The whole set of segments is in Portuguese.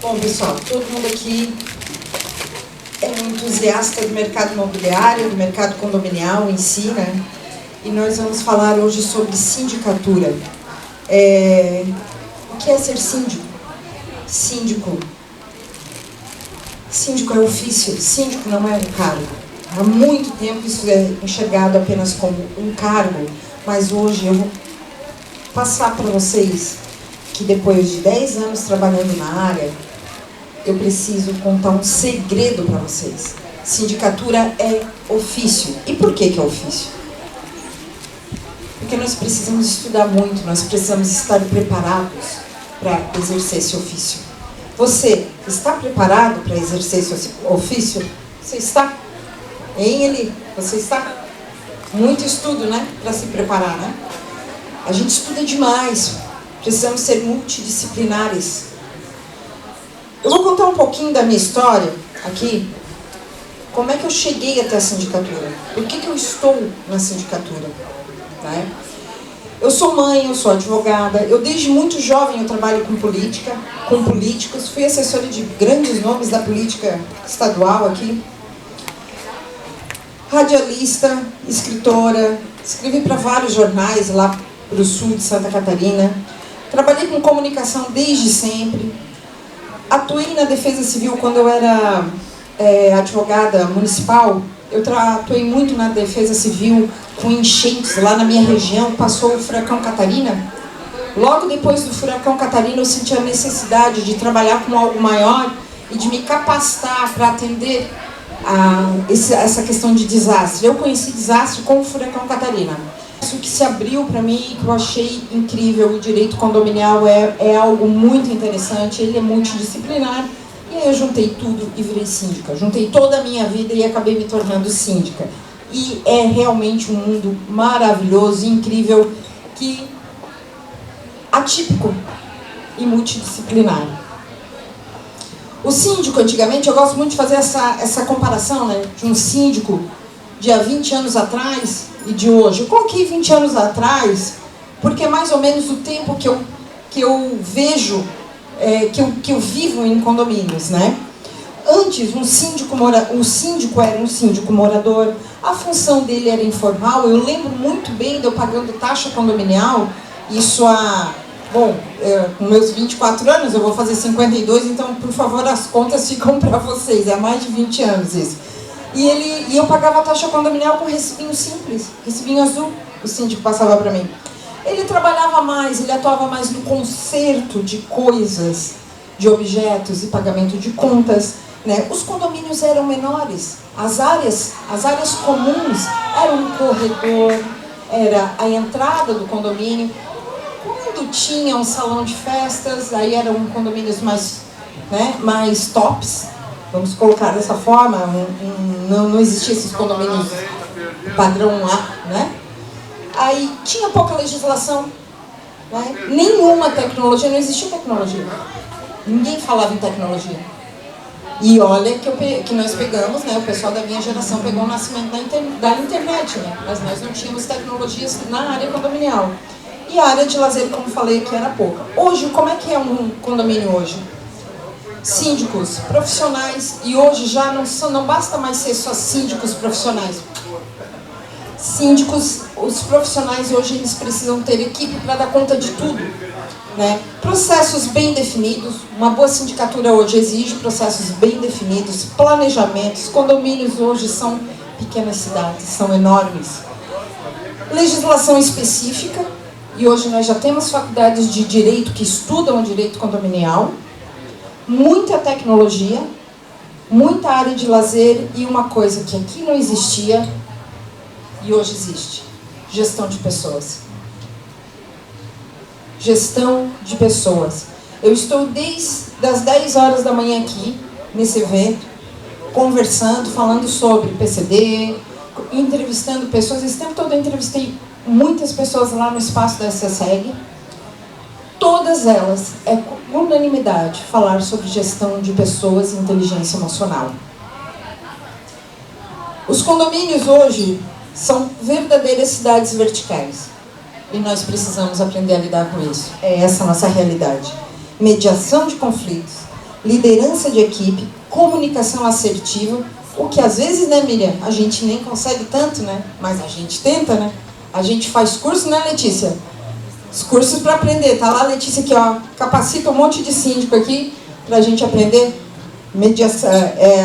Bom, pessoal, todo mundo aqui é um entusiasta do mercado imobiliário, do mercado condominial em si, né? E nós vamos falar hoje sobre sindicatura. O que é ser síndico? Síndico é ofício, síndico não é um cargo. Há muito tempo isso é enxergado apenas como um cargo, mas hoje eu vou passar para vocês que depois de 10 anos trabalhando na área, eu preciso contar um segredo para vocês. Sindicatura é ofício. E por que é ofício? Porque nós precisamos estudar muito, nós precisamos estar preparados para exercer esse ofício. Você está preparado para exercer esse ofício? Você está? Hein, Eli? Você está? Muito estudo, né? Para se preparar, né? A gente estuda demais. Precisamos ser multidisciplinares. Eu vou contar um pouquinho da minha história aqui. Como é que eu cheguei até a sindicatura? Por que eu estou na sindicatura? Né? Eu sou mãe, eu sou advogada. Eu desde muito jovem eu trabalho com política, com políticos. Fui assessora de grandes nomes da política estadual aqui. Radialista, escritora. Escrevi para vários jornais lá para o sul de Santa Catarina. Trabalhei com comunicação desde sempre. Atuei na Defesa Civil quando eu era advogada municipal. Eu atuei muito na Defesa Civil com enchentes lá na minha região. Passou o furacão Catarina. Logo depois do furacão Catarina eu senti a necessidade de trabalhar com algo maior e de me capacitar para atender essa questão de desastre. Eu conheci desastre com o furacão Catarina. Isso que se abriu para mim e que eu achei incrível. O direito condominial é algo muito interessante, ele é multidisciplinar. E aí eu juntei tudo e virei síndica. Juntei toda a minha vida e acabei me tornando síndica. E é realmente um mundo maravilhoso, incrível, atípico e multidisciplinar. O síndico, antigamente, eu gosto muito de fazer essa comparação, né, de um síndico de há 20 anos atrás e de hoje. Eu coloquei 20 anos atrás, porque é mais ou menos o tempo que eu vejo, que eu vivo em condomínios, né? Antes, um síndico era um síndico morador, a função dele era informal. Eu lembro muito bem de eu pagando taxa condominial, isso com meus 24 anos, eu vou fazer 52, então, por favor, as contas ficam para vocês, é mais de 20 anos isso. E eu pagava a taxa condominial com recibinho simples, recibinho azul, o síndico passava para mim. Ele trabalhava mais, ele atuava mais no conserto de coisas, de objetos e pagamento de contas, né? Os condomínios eram menores, as áreas comuns eram um corredor, era a entrada do condomínio. Quando tinha um salão de festas, aí eram condomínios mais tops, vamos colocar dessa forma, não existia esses condomínios padrão A, né? Aí tinha pouca legislação, né? Nenhuma tecnologia, não existia tecnologia. Ninguém falava em tecnologia. E olha que nós pegamos, né? O pessoal da minha geração pegou o nascimento da internet, né? Mas nós não tínhamos tecnologias na área condominial. E a área de lazer, como falei aqui, era pouca. Hoje, como é que é um condomínio hoje? Síndicos profissionais, e hoje já não basta mais ser só síndicos profissionais. Síndicos, os profissionais hoje eles precisam ter equipe para dar conta de tudo, né? Processos bem definidos, uma boa sindicatura hoje exige processos bem definidos, planejamentos. Condomínios hoje são pequenas cidades, são enormes. Legislação específica, e hoje nós já temos faculdades de direito que estudam o direito condominial. Muita tecnologia, muita área de lazer e uma coisa que aqui não existia e hoje existe: gestão de pessoas. Gestão de pessoas. Eu estou desde as 10 horas da manhã aqui, nesse evento, conversando, falando sobre PCD, entrevistando pessoas. Esse tempo todo eu entrevistei muitas pessoas lá no espaço da SSEG. Todas elas, com unanimidade, falar sobre gestão de pessoas e inteligência emocional. Os condomínios hoje são verdadeiras cidades verticais. E nós precisamos aprender a lidar com isso. É essa a nossa realidade. Mediação de conflitos, liderança de equipe, comunicação assertiva, o que às vezes, né, Miriam, a gente nem consegue tanto, né? Mas a gente tenta, né? A gente faz curso, né, Letícia? Os cursos para aprender. Tá lá a Letícia aqui, ó, capacita um monte de síndico aqui para a gente aprender. Mediação,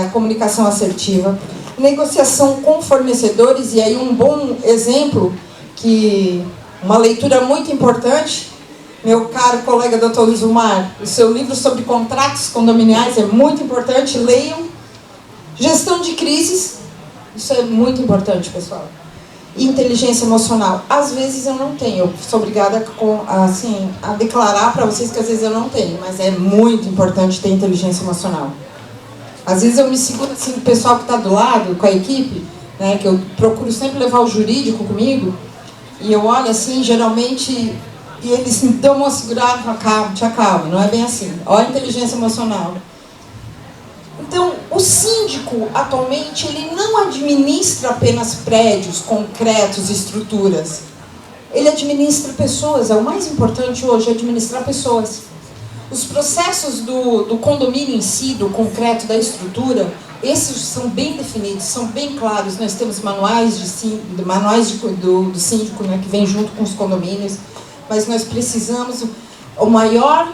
a comunicação assertiva, negociação com fornecedores, e aí um bom exemplo, que uma leitura muito importante, meu caro colega Dr. Zumar, o seu livro sobre contratos condominiais é muito importante, leiam. Gestão de crises, isso é muito importante, pessoal. Inteligência emocional, às vezes eu não tenho, eu sou obrigada a declarar para vocês que às vezes eu não tenho, mas é muito importante ter inteligência emocional. Às vezes eu me seguro assim, o pessoal que está do lado, com a equipe, né, que eu procuro sempre levar o jurídico comigo, e eu olho assim, geralmente, e eles me dão uma segurada, calma, te acalma, não é bem assim. Olha a inteligência emocional. Então, o síndico, atualmente, ele não administra apenas prédios, concretos, estruturas. Ele administra pessoas, é o mais importante hoje, administrar pessoas. Os processos do condomínio em si, do concreto, da estrutura, esses são bem definidos, são bem claros. Nós temos manuais do síndico, né, que vem junto com os condomínios, mas nós precisamos, o maior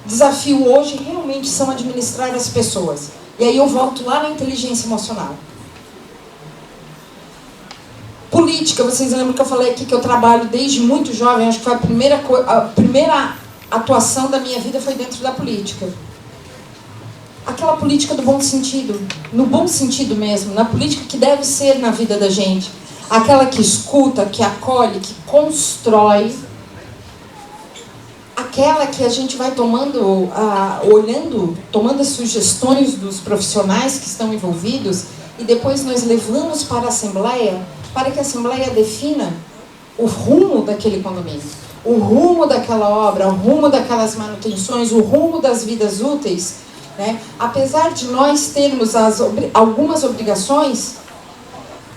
desafio hoje realmente são administrar as pessoas. E aí eu volto lá na inteligência emocional. Política, vocês lembram que eu falei aqui que eu trabalho desde muito jovem, acho que foi a primeira atuação da minha vida foi dentro da política. Aquela política do bom sentido, no bom sentido mesmo, na política que deve ser na vida da gente. Aquela que escuta, que acolhe, que constrói. Aquela que a gente vai tomando as sugestões dos profissionais que estão envolvidos e depois nós levamos para a Assembleia, para que a Assembleia defina o rumo daquele condomínio, o rumo daquela obra, o rumo daquelas manutenções, o rumo das vidas úteis, né? Apesar de nós termos algumas obrigações,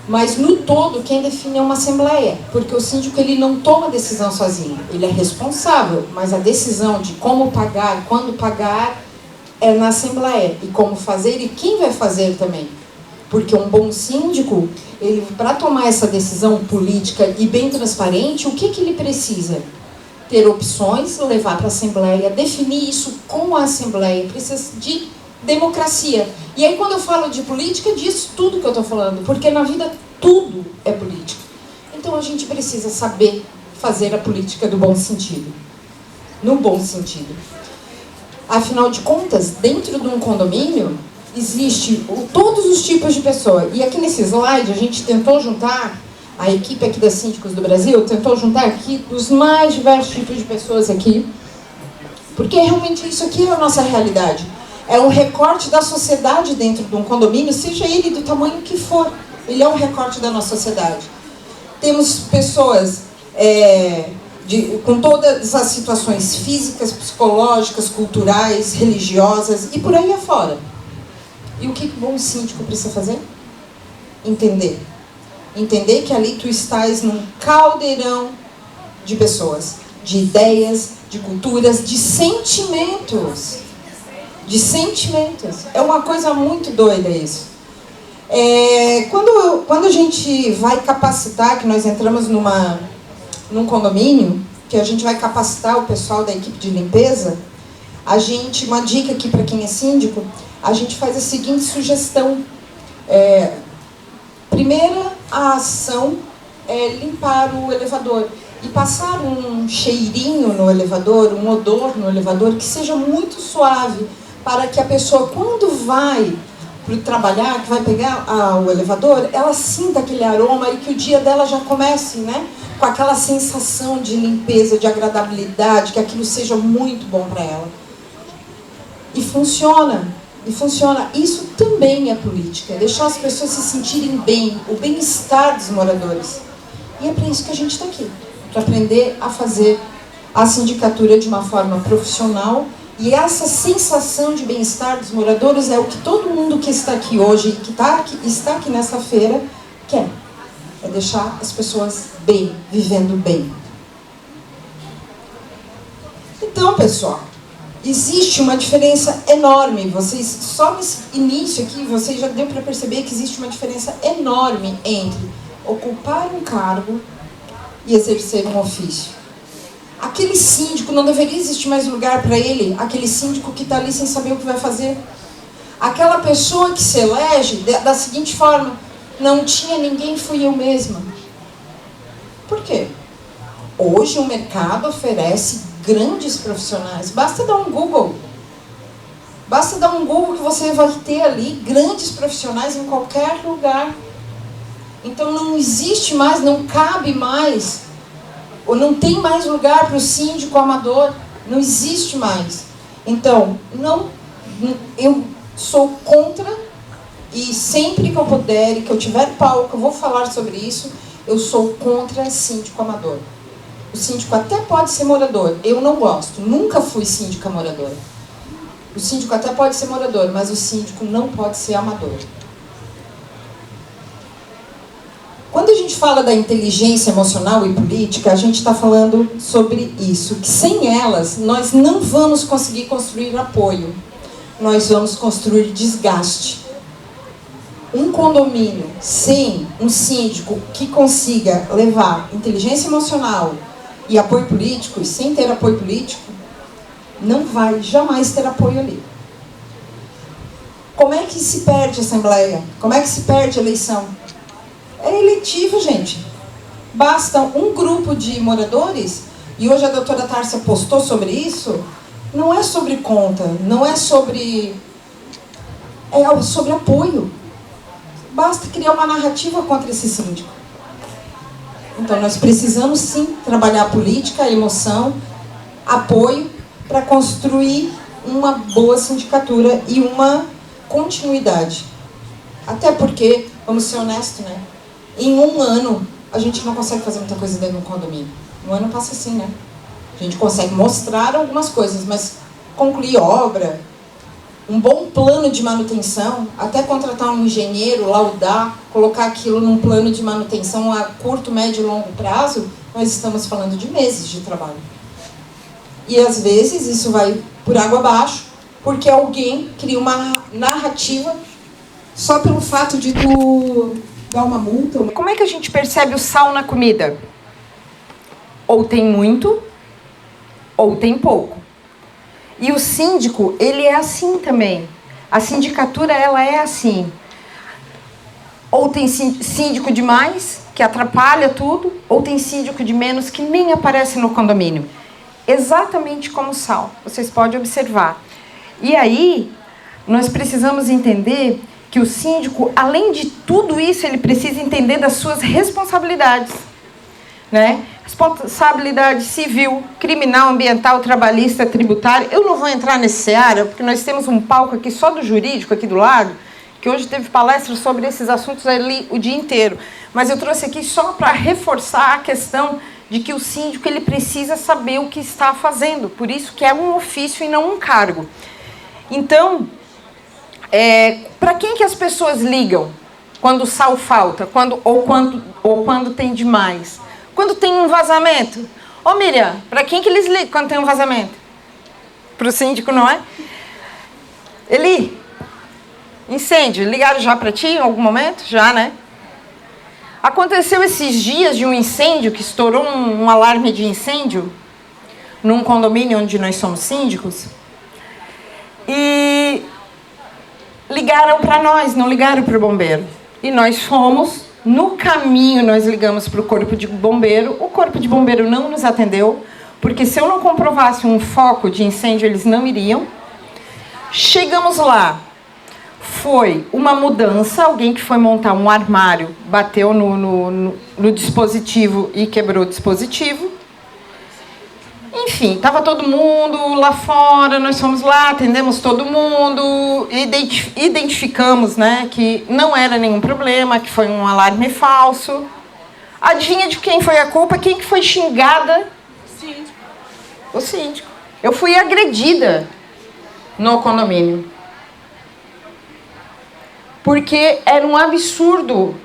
mas no todo quem define é uma Assembleia, porque o síndico ele não toma decisão sozinho, ele é responsável, mas a decisão de como pagar, quando pagar, é na Assembleia, e como fazer e quem vai fazer também. Porque um bom síndico, para tomar essa decisão política e bem transparente, o que ele precisa? Ter opções, levar para a Assembleia, definir isso com a Assembleia, precisa de democracia. E aí quando eu falo de política, é disso tudo que eu estou falando, porque na vida tudo é política. Então a gente precisa saber fazer a política do bom sentido. No bom sentido. Afinal de contas, dentro de um condomínio, existe todos os tipos de pessoa. E aqui nesse slide a gente tentou juntar, a equipe aqui da Síndicos do Brasil tentou juntar aqui os mais diversos tipos de pessoas aqui, porque realmente isso aqui é a nossa realidade. É um recorte da sociedade dentro de um condomínio, seja ele do tamanho que for. Ele é um recorte da nossa sociedade. Temos pessoas com todas as situações físicas, psicológicas, culturais, religiosas e por aí afora. E o que o bom síndico precisa fazer? Entender. Entender que ali tu estás num caldeirão de pessoas, de ideias, de culturas, de sentimentos. De sentimentos. É uma coisa muito doida isso. Quando a gente vai capacitar, que nós entramos num condomínio, que a gente vai capacitar o pessoal da equipe de limpeza, uma dica aqui para quem é síndico, a gente faz a seguinte sugestão. Primeira a ação é limpar o elevador e passar um cheirinho no elevador, um odor no elevador que seja muito suave, para que a pessoa, quando vai para trabalhar, que vai pegar o elevador, ela sinta aquele aroma e que o dia dela já comece, né, com aquela sensação de limpeza, de agradabilidade, que aquilo seja muito bom para ela. E funciona. E funciona. Isso também é política, é deixar as pessoas se sentirem bem, o bem-estar dos moradores. E é para isso que a gente está aqui, para aprender a fazer a sindicatura de uma forma profissional. E essa sensação de bem-estar dos moradores é o que todo mundo que está aqui hoje, que está aqui nessa feira, quer. É deixar as pessoas bem, vivendo bem. Então, pessoal, existe uma diferença enorme. Vocês, só nesse início aqui, vocês já deu para perceber que existe uma diferença enorme entre ocupar um cargo e exercer um ofício. Aquele síndico, não deveria existir mais lugar para ele, aquele síndico que está ali sem saber o que vai fazer. Aquela pessoa que se elege da seguinte forma: não tinha ninguém, fui eu mesma. Por quê? Hoje o mercado oferece grandes profissionais. Basta dar um Google. Basta dar um Google que você vai ter ali grandes profissionais em qualquer lugar. Então não existe mais, não cabe mais, ou não tem mais lugar para o síndico amador. Não existe mais. Então, eu sou contra, e sempre que eu puder, e que eu tiver palco, eu vou falar sobre isso. Eu sou contra síndico amador. O síndico até pode ser morador. Eu não gosto. Nunca fui síndica moradora. O síndico até pode ser morador, mas o síndico não pode ser amador. Quando a gente fala da inteligência emocional e política, a gente está falando sobre isso. Que sem elas, nós não vamos conseguir construir apoio. Nós vamos construir desgaste. Um condomínio sem um síndico que consiga levar inteligência emocional e apoio político, e sem ter apoio político, não vai jamais ter apoio ali. Como é que se perde a assembleia? Como é que se perde a eleição? É eletivo, gente. Basta um grupo de moradores, e hoje a doutora Tárcia postou sobre isso, não é sobre conta, não é sobre... é sobre apoio. Basta criar uma narrativa contra esse síndico. Então, nós precisamos, sim, trabalhar a política, a emoção, apoio, para construir uma boa sindicatura e uma continuidade. Até porque, vamos ser honestos, né? Em um ano, a gente não consegue fazer muita coisa dentro de um condomínio. Um ano passa assim, né? A gente consegue mostrar algumas coisas, mas concluir obra, um bom plano de manutenção, até contratar um engenheiro, laudar, colocar aquilo num plano de manutenção a curto, médio e longo prazo, nós estamos falando de meses de trabalho. E às vezes isso vai por água abaixo, porque alguém cria uma narrativa só pelo fato de tu dar uma multa. Como é que a gente percebe o sal na comida? Ou tem muito, ou tem pouco. E o síndico, ele é assim também. A sindicatura, ela é assim. Ou tem síndico demais, que atrapalha tudo, ou tem síndico de menos, que nem aparece no condomínio. Exatamente como o sal. Vocês podem observar. E aí, nós precisamos entender que o síndico, além de tudo isso, ele precisa entender das suas responsabilidades, né? Responsabilidade civil, criminal, ambiental, trabalhista, tributária. Eu não vou entrar nesse seara, porque nós temos um palco aqui só do jurídico, aqui do lado, que hoje teve palestras sobre esses assuntos ali o dia inteiro. Mas eu trouxe aqui só para reforçar a questão de que o síndico, ele precisa saber o que está fazendo. Por isso que é um ofício e não um cargo. Então, para quem que as pessoas ligam quando o sal falta, ou quando tem demais? Quando tem um vazamento. Ô Miriam, para quem que eles ligam quando tem um vazamento? Para o síndico, não é? Eli, incêndio, ligaram já para ti em algum momento? Já, né? Aconteceu esses dias de um incêndio, que estourou um alarme de incêndio num condomínio onde nós somos síndicos. E ligaram para nós, não ligaram para o bombeiro. E nós fomos... No caminho, nós ligamos para o Corpo de Bombeiro. O Corpo de Bombeiro não nos atendeu, porque se eu não comprovasse um foco de incêndio, eles não iriam. Chegamos lá. Foi uma mudança, alguém que foi montar um armário, bateu no dispositivo e quebrou o dispositivo. Enfim, estava todo mundo lá fora, nós fomos lá, atendemos todo mundo, identificamos, né, que não era nenhum problema, que foi um alarme falso. Adivinha de quem foi a culpa? Quem que foi xingada? O síndico. O síndico. Eu fui agredida no condomínio. Porque era um absurdo.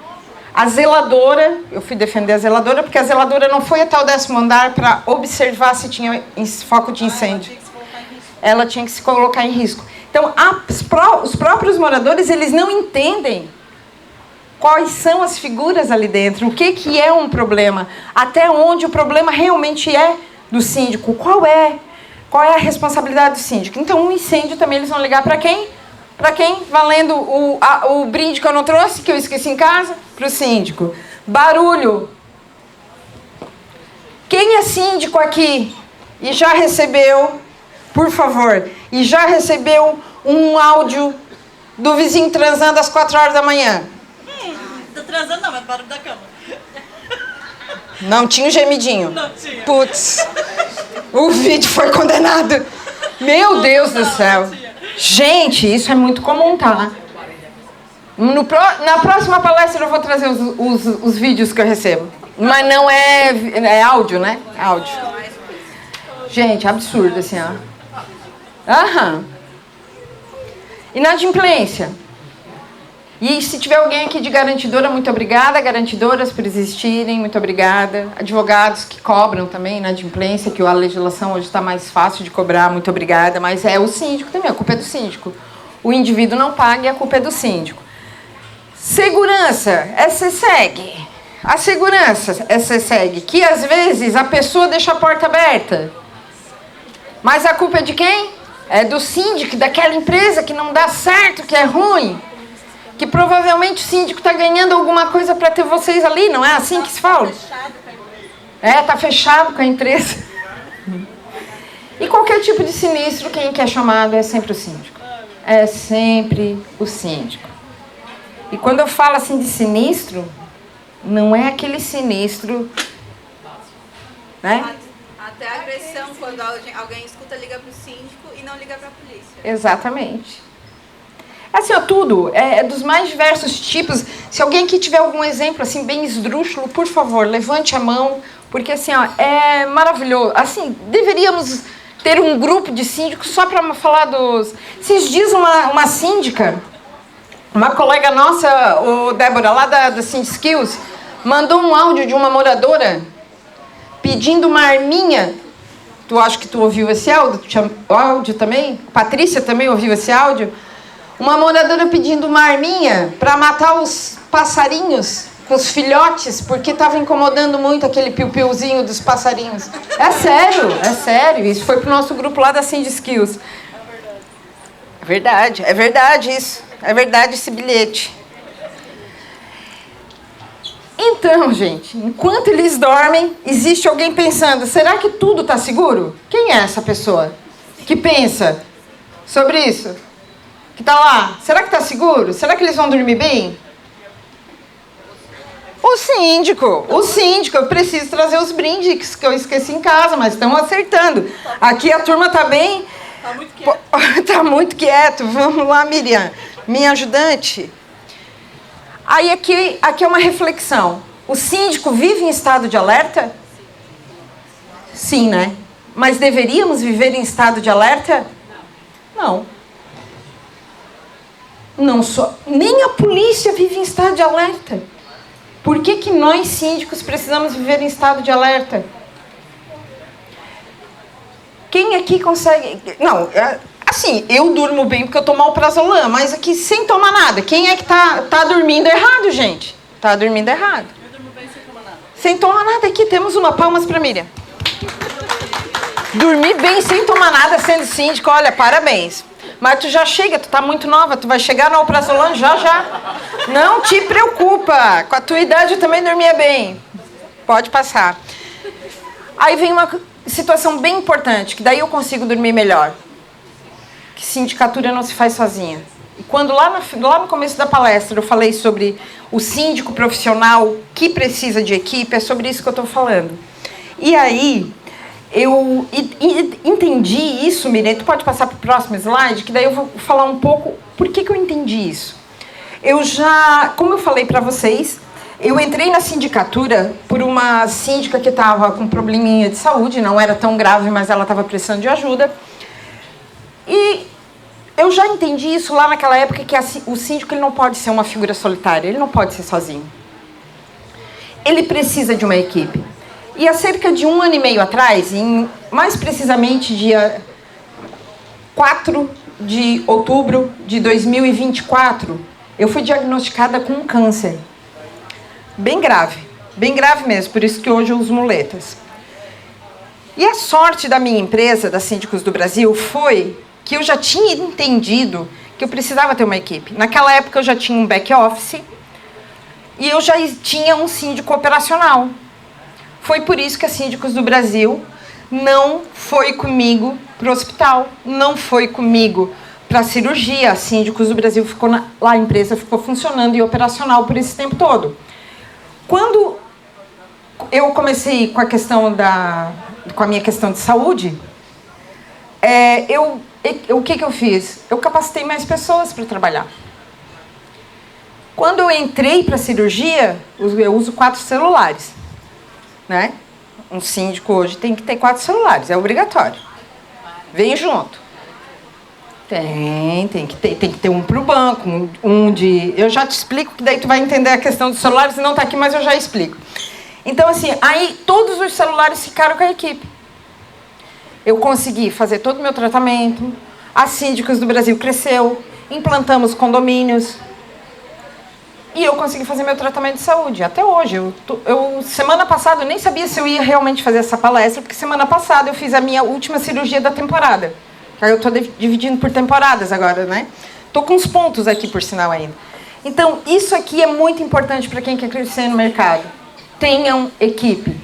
A zeladora, eu fui defender a zeladora, porque a zeladora não foi até o 10º andar para observar se tinha foco de incêndio. ela tinha que se colocar em risco. Então, os próprios moradores, eles não entendem quais são as figuras ali dentro, o que é um problema, até onde o problema realmente é do síndico, qual é a responsabilidade do síndico. Então, um incêndio também eles vão ligar para quem? Para quem? Valendo o brinde que eu não trouxe, que eu esqueci em casa? Para o síndico. Barulho. Quem é síndico aqui e já recebeu, por favor, e já recebeu um áudio do vizinho transando às 4 horas da manhã? Tô transando não, mas barulho da cama. Não tinha o gemidinho. Não tinha. Putz, o vídeo foi condenado. Meu Deus do céu. Gente, isso é muito comum, tá? Na próxima palestra eu vou trazer os vídeos que eu recebo. Mas não é áudio, né? É áudio. Gente, absurdo, assim, ó. Aham. Inadimplência. E se tiver alguém aqui de garantidora, muito obrigada. Garantidoras por existirem, muito obrigada. Advogados que cobram também inadimplência, que a legislação hoje está mais fácil de cobrar, muito obrigada. Mas é o síndico também, a culpa é do síndico. O indivíduo não paga e a culpa é do síndico. Segurança, é SESEG. A segurança é SESEG, que às vezes a pessoa deixa a porta aberta. Mas a culpa é de quem? É do síndico, daquela empresa que não dá certo, que é ruim. Que provavelmente o síndico está ganhando alguma coisa para ter vocês ali, não é assim que se fala? Tá fechado com a empresa. E qualquer tipo de sinistro, quem é chamado é sempre o síndico. É sempre o síndico. E quando eu falo assim de sinistro, não é aquele sinistro, né? Até a agressão, quando alguém escuta, liga para o síndico e não liga para a polícia. Exatamente. Assim, ó, tudo. É dos mais diversos tipos. Se alguém aqui tiver algum exemplo, assim, bem esdrúxulo, por favor, levante a mão. Porque, assim, ó, é maravilhoso. Assim, deveríamos ter um grupo de síndicos só para falar dos... Esses dias uma síndica, uma colega nossa, o Débora, lá da SynSkills, mandou um áudio de uma moradora pedindo uma arminha. Tu acha que tu ouviu esse áudio também? Patrícia também ouviu esse áudio? Uma moradora pedindo uma arminha para matar os passarinhos com os filhotes, porque estava incomodando muito aquele piu-piuzinho dos passarinhos. É sério. Isso foi pro nosso grupo lá da SynSkills. É verdade isso. É verdade esse bilhete. Então, gente, enquanto eles dormem, existe alguém pensando, será que tudo está seguro? Quem é essa pessoa que pensa sobre isso? Que está lá? Será que está seguro? Será que eles vão dormir bem? O síndico, eu preciso trazer os brindes que eu esqueci em casa, mas estão acertando. Aqui a turma está bem... Tá muito quieto. Tá muito quieto. Vamos lá, Miriam, minha ajudante. Aí aqui é uma reflexão. O síndico vive em estado de alerta? Sim, né? Mas deveríamos viver em estado de alerta? Não. Não só. Nem a polícia vive em estado de alerta. Por que nós, síndicos, precisamos viver em estado de alerta? Quem aqui consegue... Não, assim, eu durmo bem porque eu tomo alprazolam, mas aqui sem tomar nada. Quem é que tá dormindo errado, gente? Tá dormindo errado. Eu durmo bem sem tomar nada. Sem tomar nada aqui, temos uma palmas pra Miriam. Dormir bem sem tomar nada sendo síndico, olha, parabéns. Mas tu já chega, tu tá muito nova, tu vai chegar no alprazolam já. Não te preocupa, com a tua idade eu também dormia bem. Pode passar. Aí vem uma situação bem importante, que daí eu consigo dormir melhor. Que sindicatura não se faz sozinha. E quando lá no começo da palestra eu falei sobre o síndico profissional que precisa de equipe, é sobre isso que eu estou falando. E aí, eu entendi isso, Miriam, tu pode passar para o próximo slide, que daí eu vou falar um pouco por que eu entendi isso. Como eu falei para vocês, eu entrei na sindicatura por uma síndica que estava com um probleminha de saúde, não era tão grave, mas ela estava precisando de ajuda. E eu já entendi isso lá naquela época, que o síndico ele não pode ser uma figura solitária, ele não pode ser sozinho. Ele precisa de uma equipe. E há cerca de 1 ano e meio atrás, mais precisamente dia 4 de outubro de 2024, eu fui diagnosticada com um câncer. Bem grave mesmo, por isso que hoje eu uso muletas. E a sorte da minha empresa, da Síndicos do Brasil, foi que eu já tinha entendido que eu precisava ter uma equipe. Naquela época eu já tinha um back-office e eu já tinha um síndico operacional. Foi por isso que a Síndicos do Brasil não foi comigo para o hospital, não foi comigo para a cirurgia. A Síndicos do Brasil ficou lá, a empresa ficou funcionando e operacional por esse tempo todo. Quando eu comecei com a questão com a minha questão de saúde, o que eu fiz? Eu capacitei mais pessoas para trabalhar. Quando eu entrei para a cirurgia, eu uso 4 celulares, né? Um síndico hoje tem que ter 4 celulares, é obrigatório. Vem junto. Tem que ter um para o banco, eu já te explico, que daí tu vai entender a questão dos celulares, não está aqui, mas eu já explico. Então, assim, aí todos os celulares ficaram com a equipe. Eu consegui fazer todo o meu tratamento, a Síndicos do Brasil cresceu, implantamos condomínios, e eu consegui fazer meu tratamento de saúde. Até hoje, semana passada, eu nem sabia se eu ia realmente fazer essa palestra, porque semana passada eu fiz a minha última cirurgia da temporada. Eu estou dividindo por temporadas agora, né? Estou com uns pontos aqui, por sinal, ainda. Então, isso aqui é muito importante para quem quer crescer no mercado. Tenham equipe.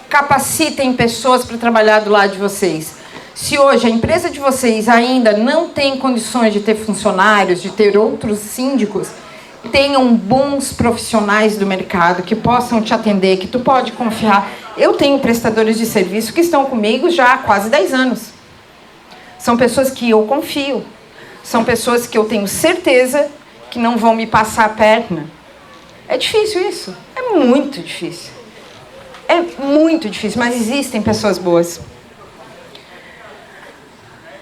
Capacitem pessoas para trabalhar do lado de vocês. Se hoje a empresa de vocês ainda não tem condições de ter funcionários, de ter outros síndicos, tenham bons profissionais do mercado que possam te atender, que tu pode confiar. Eu tenho prestadores de serviço que estão comigo já há quase 10 anos. São pessoas que eu confio. São pessoas que eu tenho certeza que não vão me passar a perna. É difícil isso. É muito difícil. É muito difícil, mas existem pessoas boas.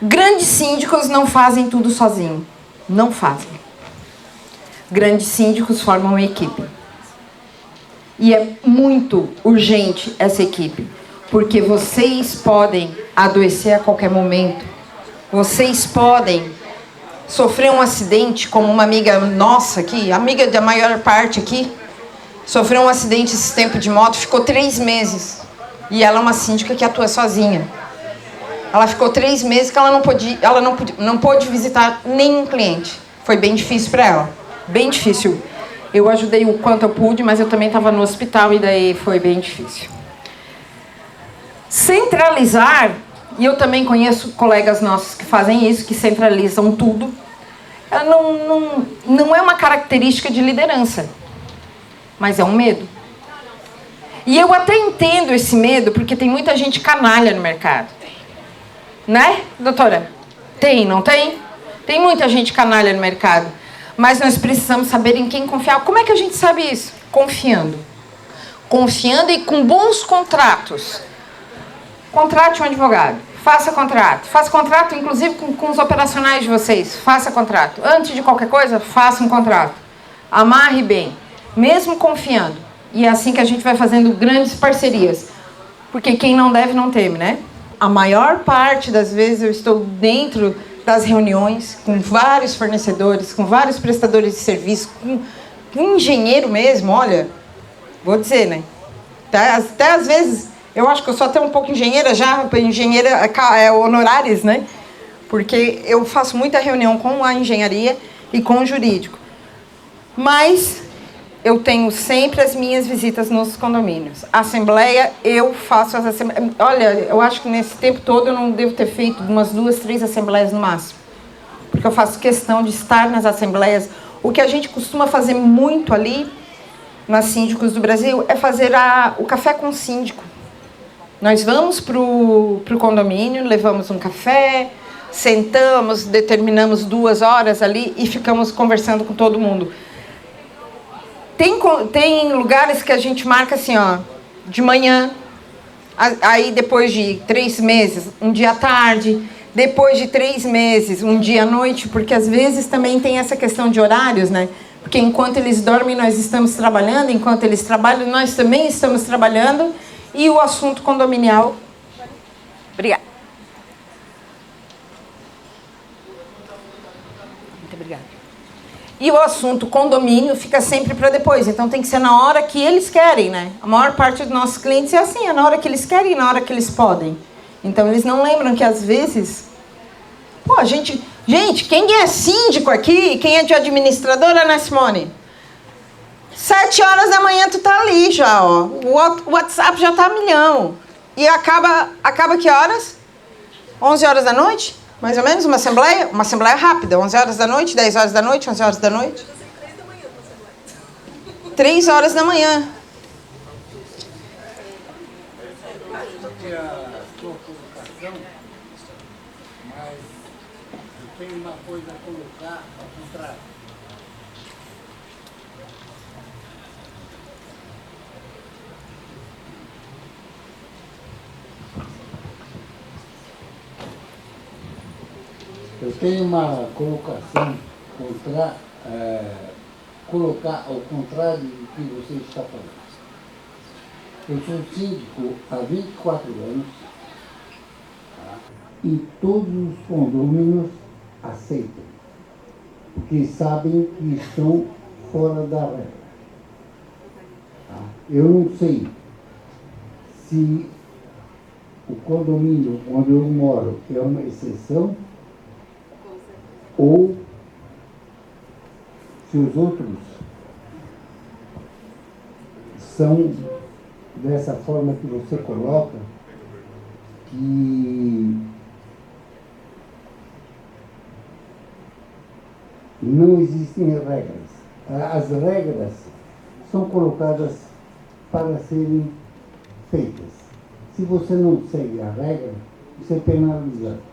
Grandes síndicos não fazem tudo sozinho. Não fazem. Grandes síndicos formam uma equipe. E é muito urgente essa equipe, porque vocês podem adoecer a qualquer momento. Vocês podem sofrer um acidente, como uma amiga nossa aqui, amiga da maior parte aqui, sofreu um acidente esse tempo de moto, ficou 3 meses. E ela é uma síndica que atua sozinha. Ela ficou 3 meses que ela não pôde visitar nenhum cliente. Foi bem difícil para ela. Bem difícil. Eu ajudei o quanto eu pude, mas eu também estava no hospital e daí foi bem difícil. Centralizar, e eu também conheço colegas nossos que fazem isso, que centralizam tudo. Não é uma característica de liderança, mas é um medo. E eu até entendo esse medo, porque tem muita gente canalha no mercado. Né, doutora? Tem, não tem? Tem muita gente canalha no mercado. Mas nós precisamos saber em quem confiar. Como é que a gente sabe isso? Confiando. Confiando e com bons contratos. Contrate um advogado. Faça contrato. Faça contrato, inclusive, com os operacionais de vocês. Faça contrato. Antes de qualquer coisa, faça um contrato. Amarre bem. Mesmo confiando. E é assim que a gente vai fazendo grandes parcerias. Porque quem não deve, não teme, né? A maior parte das vezes eu estou dentro das reuniões com vários fornecedores, com vários prestadores de serviço, com engenheiro mesmo, olha, vou dizer, né? Até às vezes, eu acho que eu sou até um pouco engenheira já, engenheira honorários, né? Porque eu faço muita reunião com a engenharia e com o jurídico. Mas eu tenho sempre as minhas visitas nos condomínios. Assembleia, eu faço as assembleias. Olha, eu acho que nesse tempo todo eu não devo ter feito umas 2, 3 assembleias no máximo. Porque eu faço questão de estar nas assembleias. O que a gente costuma fazer muito ali, nas Síndicos do Brasil, é fazer o café com o síndico. Nós vamos para o condomínio, levamos um café, sentamos, determinamos 2 horas ali e ficamos conversando com todo mundo. Tem lugares que a gente marca assim, ó, de manhã, aí depois de 3 meses, um dia à tarde, depois de 3 meses, um dia à noite, porque às vezes também tem essa questão de horários, né? Porque enquanto eles dormem, nós estamos trabalhando, enquanto eles trabalham, nós também estamos trabalhando, e o assunto condominial. Obrigada. E o assunto condomínio fica sempre para depois. Então tem que ser na hora que eles querem, né? A maior parte dos nossos clientes é assim, é na hora que eles querem e na hora que eles podem. Então eles não lembram que às vezes... Pô, gente, quem é síndico aqui, quem é de administradora, né, Simone? 7 horas da manhã tu tá ali já, ó. O WhatsApp já tá a milhão. E acaba que horas? 11 horas da noite? Mais ou menos, uma assembleia rápida. 11 horas da noite, 10 horas da noite, 11 horas da noite. 3 horas da manhã. Mas eu tenho uma coisa a colocar ao contrário. Eu tenho uma colocação colocar ao contrário do que você está falando. Eu sou síndico há 24 anos, tá? E todos os condôminos aceitam, porque sabem que estão fora da regra. Tá? Eu não sei se o condomínio onde eu moro é uma exceção ou se os outros são dessa forma que você coloca, que não existem regras. As regras são colocadas para serem feitas. Se você não segue a regra, você é penalizado.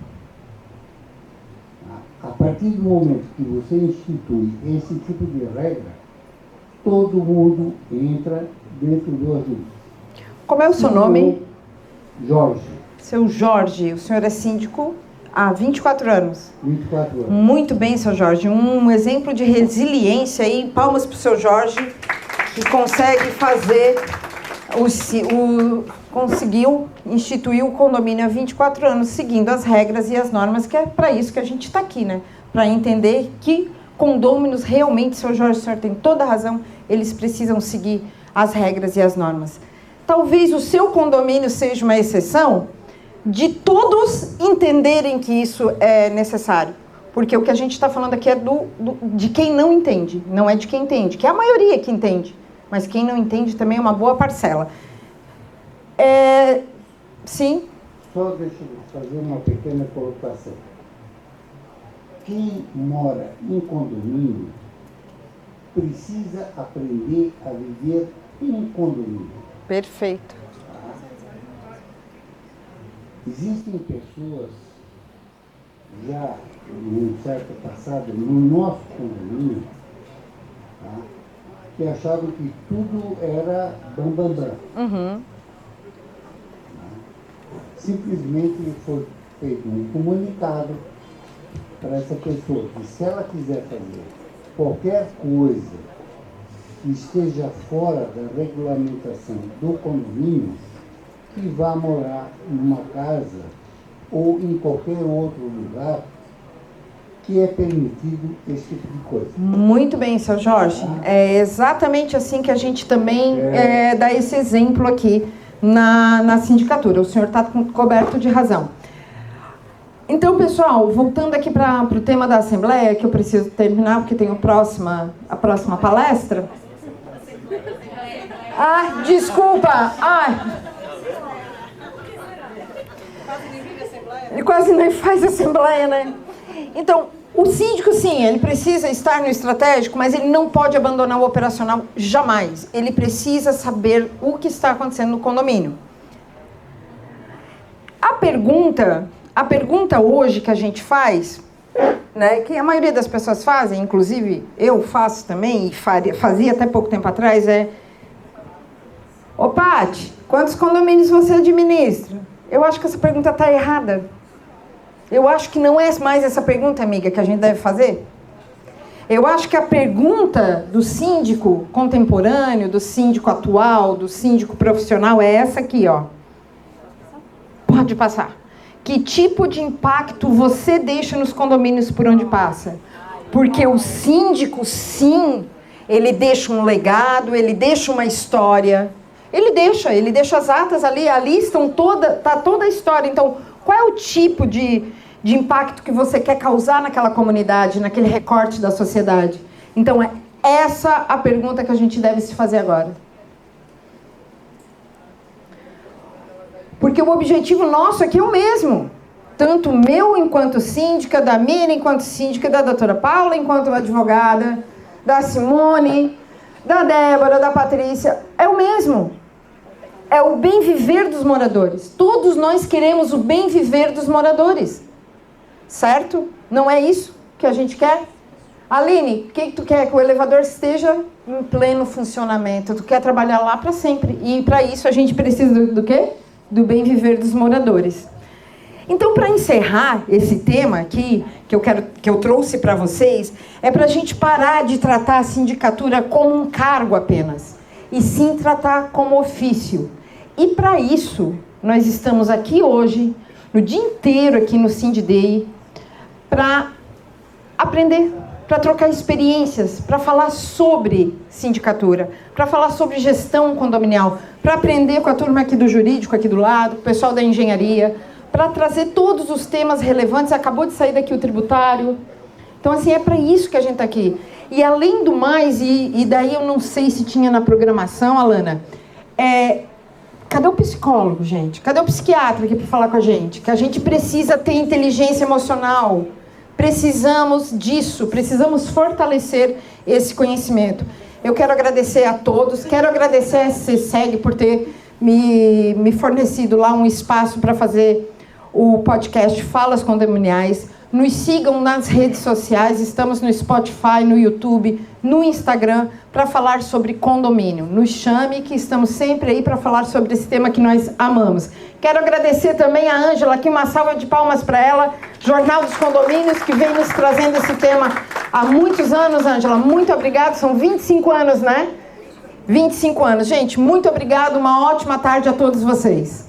A partir do momento que você institui esse tipo de regra, todo mundo entra dentro do ajuste. Como é o seu nome? Jorge. Seu Jorge, o senhor é síndico há 24 anos. 24 anos. Muito bem, seu Jorge. Um exemplo de resiliência aí. Palmas para o seu Jorge, que consegue fazer conseguiu instituir o condomínio há 24 anos, seguindo as regras e as normas, que é para isso que a gente está aqui, né? Para entender que condôminos realmente, seu Jorge, o senhor tem toda a razão, eles precisam seguir as regras e as normas. Talvez o seu condomínio seja uma exceção de todos entenderem que isso é necessário. Porque o que a gente está falando aqui é de quem não entende, não é de quem entende, que é a maioria que entende. Mas quem não entende também é uma boa parcela. Sim? Só deixa eu fazer uma pequena colocação. Quem mora em condomínio precisa aprender a viver em condomínio. Perfeito. Existem pessoas, já num certo passado, no nosso condomínio, tá, que achavam que tudo era bambambam. Uhum. Simplesmente foi feito um comunicado para essa pessoa que, se ela quiser fazer qualquer coisa que esteja fora da regulamentação do condomínio, que vá morar numa casa ou em qualquer outro lugar que é permitido esse tipo de coisa. Muito bem, seu Jorge. É exatamente assim que a gente também dá esse exemplo aqui na sindicatura. O senhor está coberto de razão. Então, pessoal, voltando aqui para o tema da Assembleia, que eu preciso terminar, porque tem a próxima palestra. Ah, desculpa! Ele quase nem faz Assembleia, né? Então, o síndico, sim, ele precisa estar no estratégico, mas ele não pode abandonar o operacional jamais. Ele precisa saber o que está acontecendo no condomínio. A pergunta hoje que a gente faz, né, que a maioria das pessoas fazem, inclusive eu faço também, e fazia até pouco tempo atrás, é: ô Paty, quantos condomínios você administra? Eu acho que essa pergunta está errada. Eu acho que não é mais essa pergunta, amiga, que a gente deve fazer. Eu acho que a pergunta do síndico contemporâneo, do síndico atual, do síndico profissional é essa aqui, ó. Pode passar. Que tipo de impacto você deixa nos condomínios por onde passa? Porque o síndico, sim, ele deixa um legado, ele deixa uma história. Ele deixa as atas ali estão tá toda a história. Então, qual é o tipo de impacto que você quer causar naquela comunidade, naquele recorte da sociedade? Então, é essa a pergunta que a gente deve se fazer agora. Porque o objetivo nosso aqui é o mesmo. Tanto meu enquanto síndica, da Miriam enquanto síndica, da doutora Paula enquanto advogada, da Simone, da Débora, da Patrícia. É o mesmo. É o bem viver dos moradores. Todos nós queremos o bem viver dos moradores. Certo? Não é isso que a gente quer? Aline, o que tu quer? Que o elevador esteja em pleno funcionamento. Tu quer trabalhar lá para sempre. E para isso a gente precisa do quê? Do bem viver dos moradores. Então, para encerrar esse tema aqui, que eu trouxe para vocês, é para a gente parar de tratar a sindicatura como um cargo apenas, e sim tratar como ofício. E para isso, nós estamos aqui hoje, no dia inteiro aqui no Sind Day, para aprender, para trocar experiências, para falar sobre sindicatura, para falar sobre gestão condominial, para aprender com a turma aqui do jurídico, aqui do lado, com o pessoal da engenharia, para trazer todos os temas relevantes. Acabou de sair daqui o tributário. Então, assim, é para isso que a gente está aqui. E, além do mais, e daí eu não sei se tinha na programação, Alana, cadê o psicólogo, gente? Cadê o psiquiatra aqui para falar com a gente? Que a gente precisa ter inteligência emocional. Precisamos disso, precisamos fortalecer esse conhecimento. Eu quero agradecer a todos, quero agradecer a SCSEG por ter me fornecido lá um espaço para fazer o podcast Falas Condominiais. Nos sigam nas redes sociais, estamos no Spotify, no YouTube, no Instagram, para falar sobre condomínio. Nos chame, que estamos sempre aí para falar sobre esse tema que nós amamos. Quero agradecer também a Ângela, aqui uma salva de palmas para ela, Jornal dos Condomínios, que vem nos trazendo esse tema há muitos anos, Ângela. Muito obrigada, são 25 anos, né? 25 anos. Gente, muito obrigada, uma ótima tarde a todos vocês.